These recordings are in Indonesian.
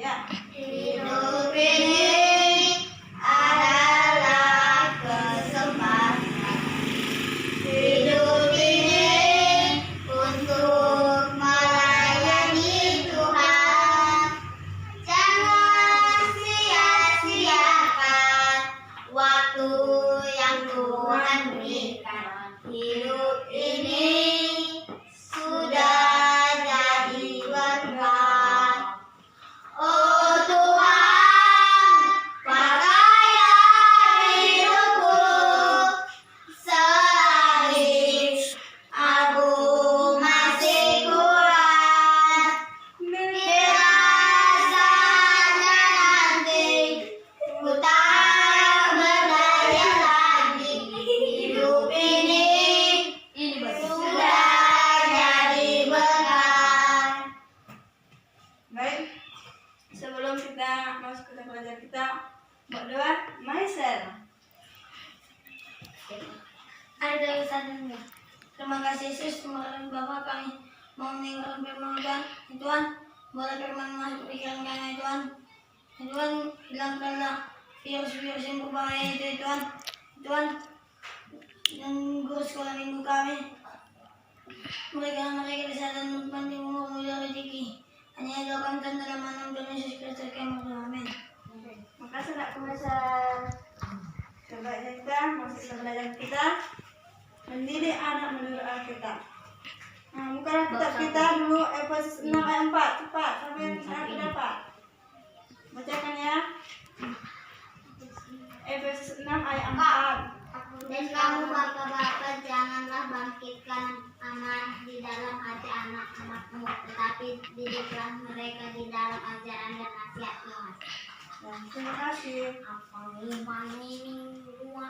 Ya. Hidup ini adalah kesempatan. Hidup ini untuk melayani Tuhan. Jangan sia-siakan waktu yang Tuhan berikan. Hidup ini sudah jadi berkat. Oh Tuhan, pakailah hidupku selagi aku masih kuat. Bila saatnya nanti ku tak berdaya lagi, hidup ini sudah jadi berkat. Baik. Sebelum kita masuk ke pelajaran kita, berdoa. Maisel. Ada urusannya. Terima kasih Yesus, terima kasih Bapak, kami mau mendengarkan firman Tuhan. Ya Tuhan, boleh firman masuk ke pikiran kami ya Tuhan. Ya Tuhan, hilangkanlah virus-virus yang berbahaya itu ya Tuhan. Ya Tuhan, dan guru sekolah minggu kami, berikan mereka kesehatan dan panjang umur mulia rezeki. Hanya doakan Tuhan dalam nama Tuhan Yesus Kristus kami berdoa. Amin. Makasih nak pemirsa. Sebaiknya kita masuk ke pelajaran kita, mendidik anak menurut Alkitab. Nah, bukalah kitab kita dulu Efesus 6 ayat 4. Cepat sampai ayat berapa? Bacakan ya. Efesus 6 ayat 4. Dan kamu bapak-bapak janganlah bangkitkan anak di dalam hati anak-anakmu, tetapi didiklah mereka di dalam ajaran dan nasihat Tuhan. Terima kasih. Apa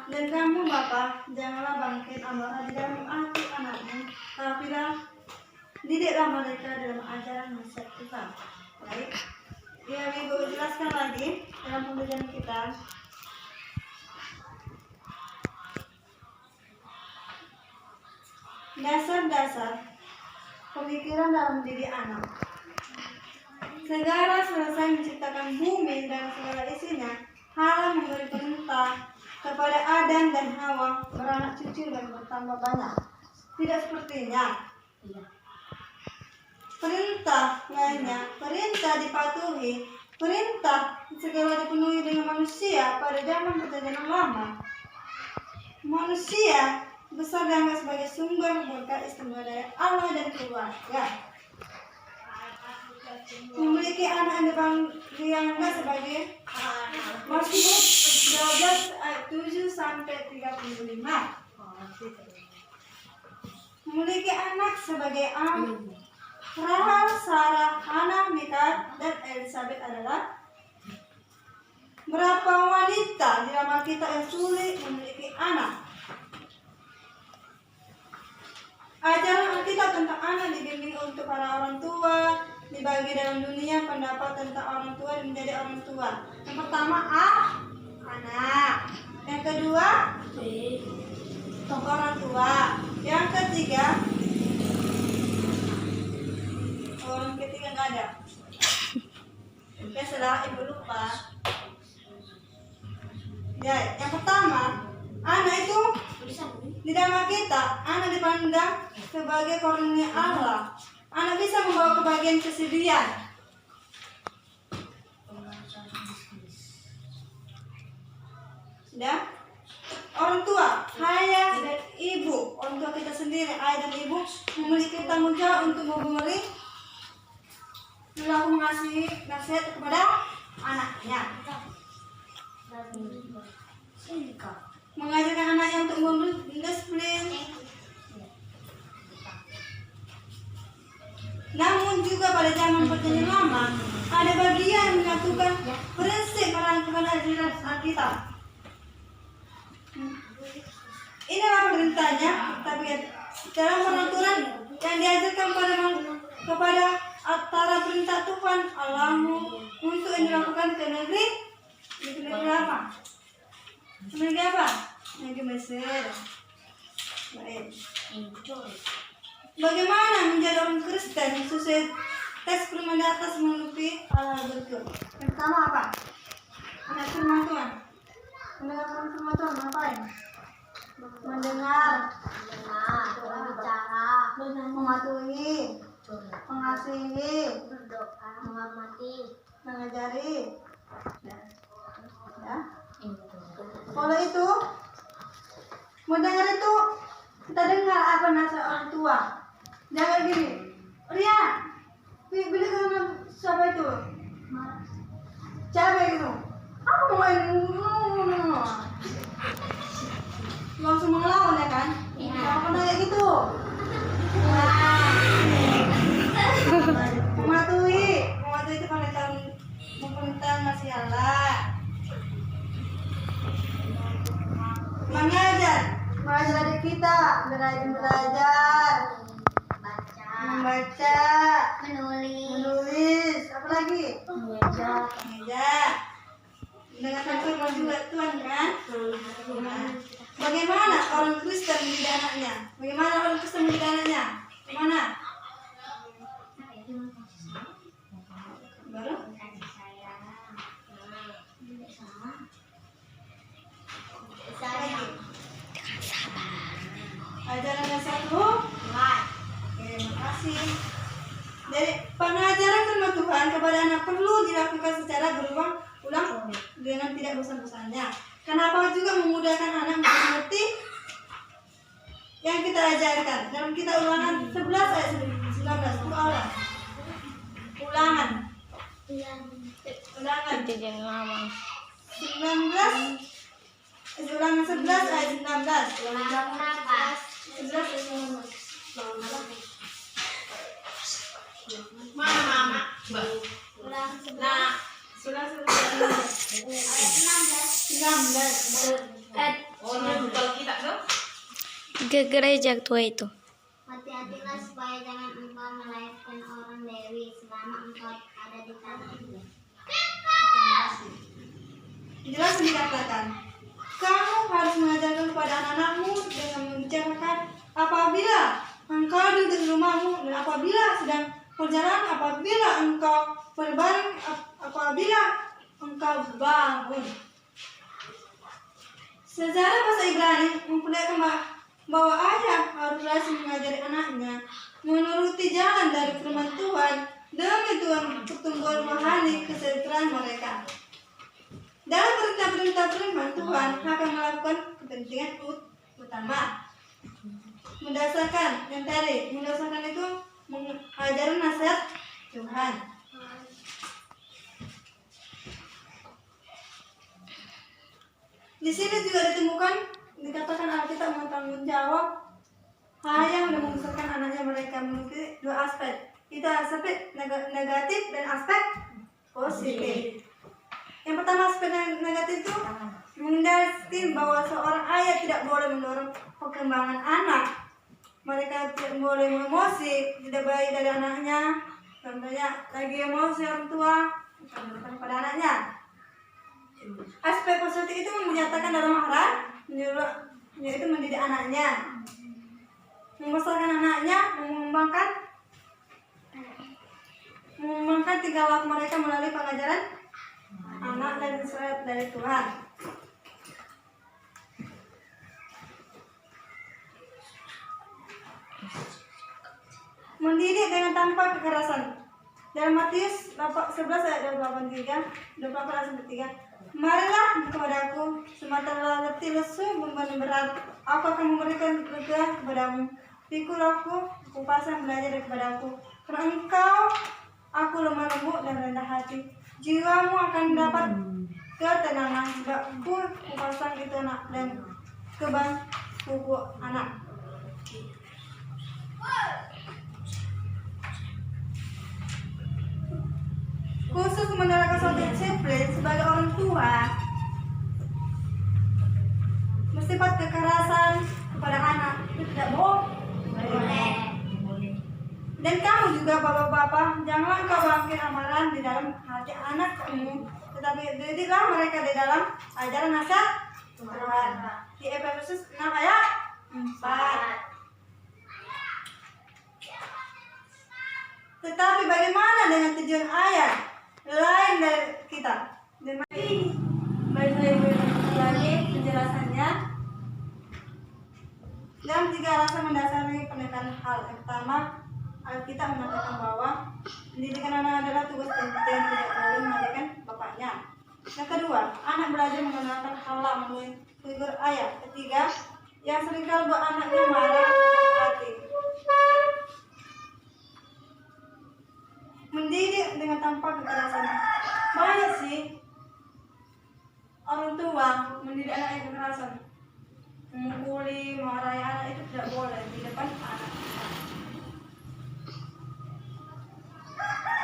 Dan kamu Bapak, janganlah bangkit amarah di dalam hati anakmu, tapi didiklah mereka dalam ajaran nasihat Tuhan. Baik. Ya, Ibu jelaskan lagi dalam pembelajaran kita. Dasar-dasar pemikiran dalam mendidik anak. Segala selesai menciptakan bumi dan segala isinya, Allah memberi perintah kepada Adam dan Hawa beranak cucu dan bertambah banyak. Tidak sepertinya perintah lainnya, perintah dipatuhi, perintah segala dipenuhi dengan manusia pada zaman perjanjian lama. Manusia besar dianggap sebagai sumber berkat istimewa dari Allah dan keluarga. Memiliki anak yang dianggap sebagai Mazmur 12 ayat 7 sampai 35. Memiliki anak sebagai Rahel, Sarah, Hana, Mika, dan Elizabeth adalah berapa wanita di dalam Alkitab yang sulit memiliki anak. Ajaran Alkitab tentang anak dibimbing untuk para orang tua, dibagi dalam dunia pendapat tentang orang tua dan menjadi orang tua. Yang pertama anak. Yang kedua orang tua. Yang ketiga nggak ada. Ya setelah ibu lupa. Ya, yang pertama anak itu di dalam kita, anak dipandang sebagai karunia Allah. Anak bisa membawa kebahagiaan kesedihan. Sudah? Orang tua, ayah dan ibu, orang tua kita sendiri, ayah dan ibu memiliki tanggung jawab untuk memberi perilaku mengasihi nasihat kepada anaknya. Mengajarkan anaknya untuk mendisiplin. Namun juga pada zaman perjanjian lama ada bagian menyatukan prinsip merangkuman ajaran Alkitab. Inilah perintahnya, tapi dalam peraturan yang diajarkan kepada antara perintah Tuhan Allahmu untuk yang dilakukan ke negeri apa? Negeri apa? Negeri Mesir. Baik. Bagaimana menjadi orang Kristen sesuai Tes firman di atas menutupi hal berikut. Yang pertama apa? Anak firman Tuhan. Mendengarkan firman Tuhan ngapain? Mendengar, berbicara, mematuhi, mengasihi, berdoa, menghormati, mengajari. Ya. Kalau itu mendengar itu kita dengar apa nasihat orang tua. Jangan gini, Ria, beli kamu siapa itu? Siapa itu? Aku mau main langsung melawan ya kan? Jangan pernah kayak gitu. Mematuhi itu pemerintahan masih Allah. Mengajar adik kita, belajar, membaca, menulis, apa lagi? Mengeja. Mendengarkan firman juga Tuhan kan? Bagaimana orang Kristen mendidik anaknya? Bagaimana orang Kristen mendidik anaknya? Gimana? Baru? Ajaran satu. Oke, makasih. Jadi pengajaran firman Tuhan kepada anak perlu dilakukan secara berulang-ulang dengan tidak bosan-bosannya. Kenapa juga memudahkan anak mengerti yang kita ajarkan. Dalam kita Ulangan 11 ayat 19 itu Allah. Ulangan 11 ayat 19. 11 ayat 19. Mama. Nah, Sudah ayat 16. kalau kita tuh. Ke gereja tua itu. Hati-hatilah supaya jangan engkau melahirkan orang Lewi selama engkau ada di tanah ini. Jelas dikatakan, kamu harus mengajarkan kepada anak-anakmu dengan membicarakan apabila engkau duduk di rumahmu dan apabila sedang perjalanan, apabila engkau berbaring, apabila engkau bangun. Sejarah bahasa Ibrani memperlihatkan bahwa ayah harus rajin mengajari anaknya menuruti jalan dari firman Tuhan demi Tuhan pertumbuhan rohani kesejahteraan mereka. Dalam perintah-perintah firman Tuhan akan melakukan kepentingan utama. Mendasarkan itu mengajarkan nasihat Tuhan. Di sini juga dikatakan Alkitab bertanggung jawab ayah yang membesarkan anaknya mereka memiliki dua aspek. Itu aspek negatif dan aspek positif. Yang pertama aspek negatif itu mendasarkan bahwa seorang ayah tidak boleh mendorong perkembangan anak. Mereka tidak boleh emosi tidak baik dari anaknya. Contohnya lagi emosi orang tua pada anaknya. Aspek positif itu menyatakan dalam arah yaitu mendidik anaknya, membesarkan anaknya, mengembangkan tingkah laku mereka melalui pengajaran anak dan nasihat dari Tuhan. Mendidik dengan tanpa kekerasan. Dalam Matius 11 ayat 28 ayat 3. Marilah kepadaku, sementara letih lesu beban berat, aku akan memberikan lega kepadamu. Pikul aku pasang belajar daripada karena aku lemah lembut dan rendah hati. Jiwamu akan dapat ketenangan, sebab ku pasang itu anak dan keban kuku anak. Khusus menerapkan suatu disiplin sebagai orang tua, sifat kekerasan kepada anak itu tidak boleh. Dan kamu juga bapak-bapak, janganlah kau bangkit amalan di dalam hati anak kamu, tetapi didiklah mereka di dalam ajaran nasihat Tuhan. Di Efesus 6 ayat 4. Tetapi bagaimana dengan tujuan ayat lain dari kita? Baik saya ulangi lagi penjelasannya. Dalam 3 alasan mendasari penekanan hal yang pertama, Alkitab mengatakan bahwa pendidikan anak adalah tugas penting yang tidak boleh mengabaikan bapaknya. Yang kedua, anak belajar mengenalkan halal melalui figur ayat. Ketiga, yang seringkali buat anaknya marah hati. Mendidik dengan tanpa kekerasan. Banyak sih orang tua mendidik anak yang kekerasan. Memukuli, memarahi anak itu tidak boleh di depan anak.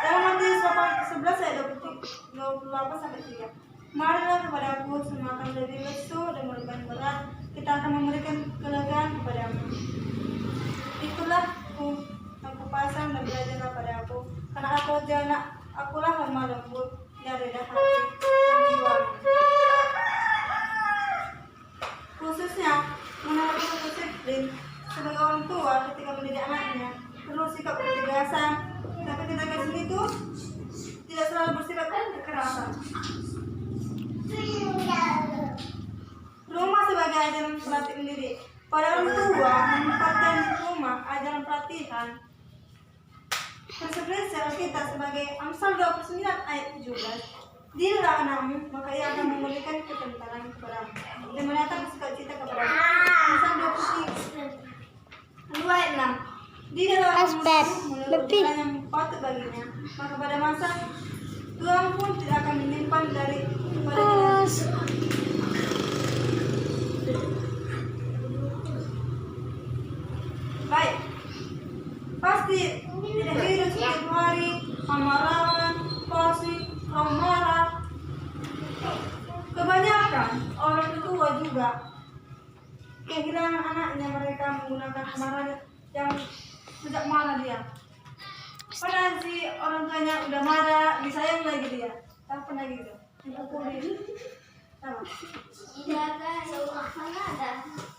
Dalam Matius 11 ayat 28 sampai 3. Marilah kepada aku semua akan menjadi lesu dan beban berat, kita akan memberikan kelegaan kepadamu. Itulah aku pasang dan belajarlah pada aku, karena akulah lemah lembut dan rendah hati dan jiwa. Khususnya mengenai disiplin sebagai orang tua ketika mendidik anaknya perlu sikap ketegasan, tapi ketegasan itu tidak selalu bersifat kekerasan. Rumah sebagai ajaran pelatih mendidik. Pada orang tua menempatkan rumah ajaran pelatihan. Konsekuensi Alkitab sebagai Amsal 29 ayat 17. Didiklah anakmu, maka ia akan memberikan ketentaran kepadamu dan menatap sukacita kepadamu. Amsal 22 ayat 6. Didiklah anakmu menurut jalan yang patut baginya, maka pada masa Tuhan pun tidak akan menyimpan dari kepada jalan. Baik, pasti tidak hidup setiap hari kemarahan, pasti marah. Kebanyakan orang tua juga kehilangan anaknya, mereka menggunakan kemarahan yang sejak marah dia. Padahal si orang tuanya udah marah, disayang lagi dia. Apa pernah gitu? Dipukulin. Sama.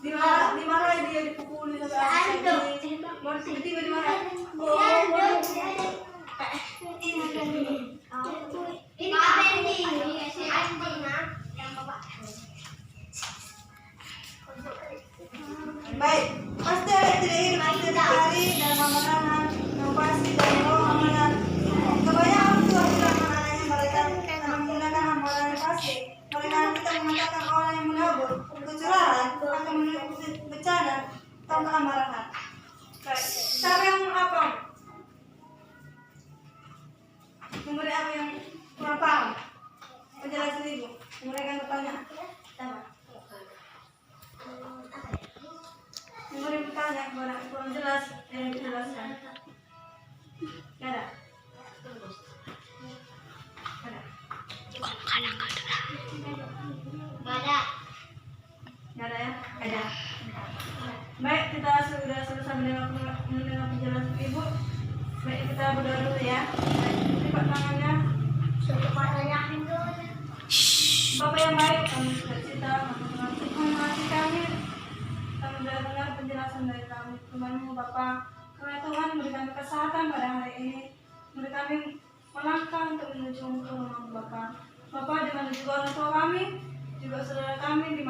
Dimarahin dia, dipukulin sampai lagi. Baru tiba-tiba dimarahin. Baik, pasti ada tidak hidup setiap hari dalam amanah, inovasi dan roh amanah. Kebanyakan tua bilang anaknya mereka menggunakan amalan yang pasti. Mereka kita mengatakan orang yang menabur kecurahan akan menuju bencana atau keamarahan. Baik, cara yang apa? Memberi apa yang kurang paham? Penjelasan ibu. Mereka bertanya. Sama. Memberi bertanya kepada kurang jelas dan dijelaskan. Gak ada. Gak ada ya? Ada. Baik, kita sudah selesai mendengar penjelasan ibu. Baik, kita berdoa dulu ya. Lipat tangannya. Bapak yang baik, kami bercita mengasihi kami. Kami sudah dengar penjelasan dari kami. Tuhanmu Bapak, karena Tuhan memberikan kesehatan pada hari ini. Beri kami melangkah untuk menuju ke rumah Bapak. Bapak dengan juga orang tua kami, juga saudara kami di